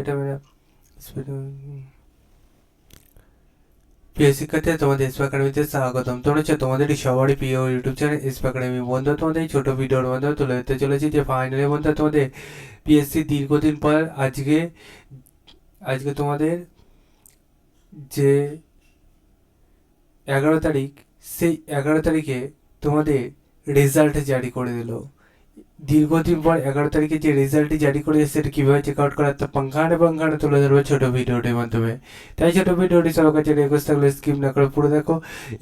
এটা প্রিয় শিক্ষার্থী, তোমাদের এসপি একাডেমিতে স্বাগতম। তোমরা হচ্ছে তোমাদেরই সবারই প্রিয় ইউটিউব চ্যানেল এসপি একাডেমি। বন্ধু, তোমাদের এই ছোট ভিডিওর মাধ্যমে তুলে ধরতে চলেছি যে ফাইনালি বন্ধু তোমাদের পিএসসি দীর্ঘদিন পর আজকে তোমাদের যে 11 তারিখ, সেই 11 তারিখে তোমাদের রেজাল্ট জারি করে দিল। দীর্ঘদিন পর 11 তারিখে যে রেজাল্টটি জারি করে সেটা কীভাবে চেক আউট করা তা পাঙ্খানে তুলে ধরবে ছোটো ভিডিওটির মাধ্যমে। তাই ছোটো ভিডিওটি সবার কাছে রিকোয়েস্ট থাকলে স্কিপ না করে পুরো দেখো,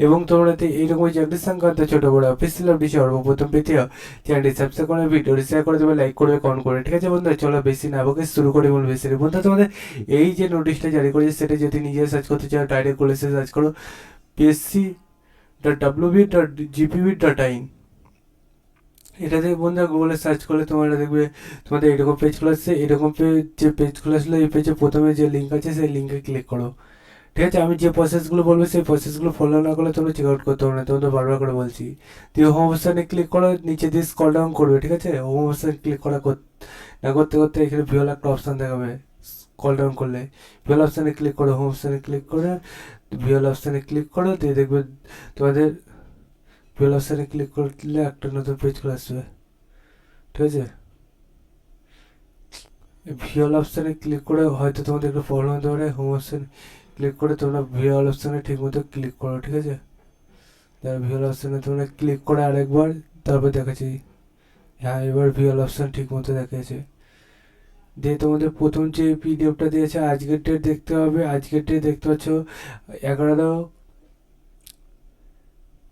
এবং তোমরা এইরকম চাকরি সংক্রান্ত ছোটো বড় অফিসিয়াল আপডেট সর্বপ্রথম পেতে চ্যানেলটি সাবস্ক্রাইব করে ভিডিওটি শেয়ার করে দেবে, লাইক করবে, কমেন্ট করবে। ঠিক আছে বন্ধুরা, চলো বেশি না বকে শুরু করে বলবে বেশি বন্ধু। তোমাদের এই যে নোটিশটা জারি করেছে সেটা যদি নিজে সার্চ করতে চাও ডাইরেক্ট করে সার্চ করো psc.wb.gpb.in। এটাতে বন্ধুরা গুগলে সার্চ করলে তোমরা দেখবে তোমাদের এরকম পেজ খুলে আসছে। এরকম যে পেজ খুলে আসলে এই পেজে প্রথমে যে লিঙ্ক আছে সেই লিঙ্কে ক্লিক করো। ঠিক আছে, আমি যে প্রসেসগুলো বলবো সেই প্রসেসগুলো ফলো না করলে তোমরা চেক আউট করতে হবে না, তোমাদের বারবার করে বলছি। দিয়ে হোম অপশানে ক্লিক করো, নিচে দিয়ে স্ক্রল ডাউন করবে। ঠিক আছে, হোম অপশানে ক্লিক না করতে করতে এখানে ভিওল একটা অপশান দেখাবে। স্ক্রল ডাউন করলে ভিওল অপশানে ক্লিক করো, হোম অপশানে ক্লিক করে ভিওল অপশানে ক্লিক করো, দিয়ে দেখবে তোমাদের ভিওল অপশানে ক্লিক করলে একটা নতুন পেজ খুলে আসবে। ঠিক আছে, ভিওল অপশানে ক্লিক করে হয়তো তোমাদের একটু প্রবলেম হতে পারে। হোম অপশানে ক্লিক করে তোমরা ভিওল অপশানে ঠিক মতো ক্লিক করো। ঠিক আছে, তারপর ভিওল অপশানে তোমরা ক্লিক করে আরেকবার, তারপর দেখাচ্ছি। হ্যাঁ, এবার ভিওল অপশান ঠিক মতো দেখাচ্ছে। দিয়ে তোমাদের প্রথম যে পিডিএফটা দিয়েছে আজকের ডেট দেখতে হবে। আজকের ডেট দেখতে পাচ্ছ 11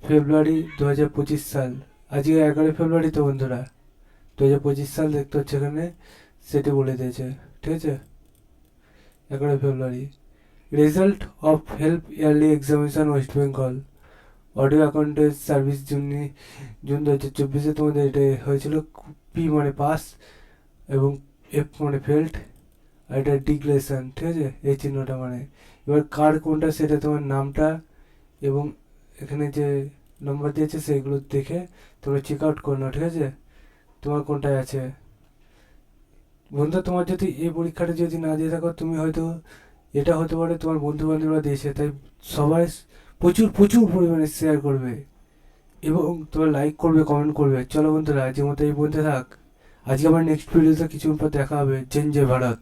ফেব্রুয়ারি 2025 সাল। আজকে 11 ফেব্রুয়ারি তো বন্ধুরা, 2025 সাল দেখতে হচ্ছে এখানে, সেটি বলে দিয়েছে। ঠিক আছে, 11 ফেব্রুয়ারি। Result of help yearly examination West Bengal audit accountant service June 2024 তোমাদের এটা হয়েছিল। পি মানে পাস এবং এফ মানে ফেল্ড, আর এটা ডিক্লারেশন। ঠিক আছে, এই চিহ্নটা মানে এবার কার কোনটা সেটা তোমার নামটা এবং এখানে যে নম্বর দিয়েছে সেইগুলো দেখে তোমরা চেক আউট করে নাও। ঠিক আছে, তোমার কোনটায় আছে বন্ধু। তোমার যদি এই পরীক্ষাটা যদি না দিয়ে থাকো, তুমি হয়তো এটা হতে পারে তোমার বন্ধু বান্ধবরা দিয়েছে, তাই সবাই প্রচুর প্রচুর পরিমাণে শেয়ার করবে এবং তোমরা লাইক করবে, কমেন্ট করবে। চলো বন্ধুরা, আজকের মতো এই পর্যন্ত থাক। আজকে আবার নেক্সট ভিডিওতে কিছুক্ষণ পর দেখা হবে। জয় ভারত।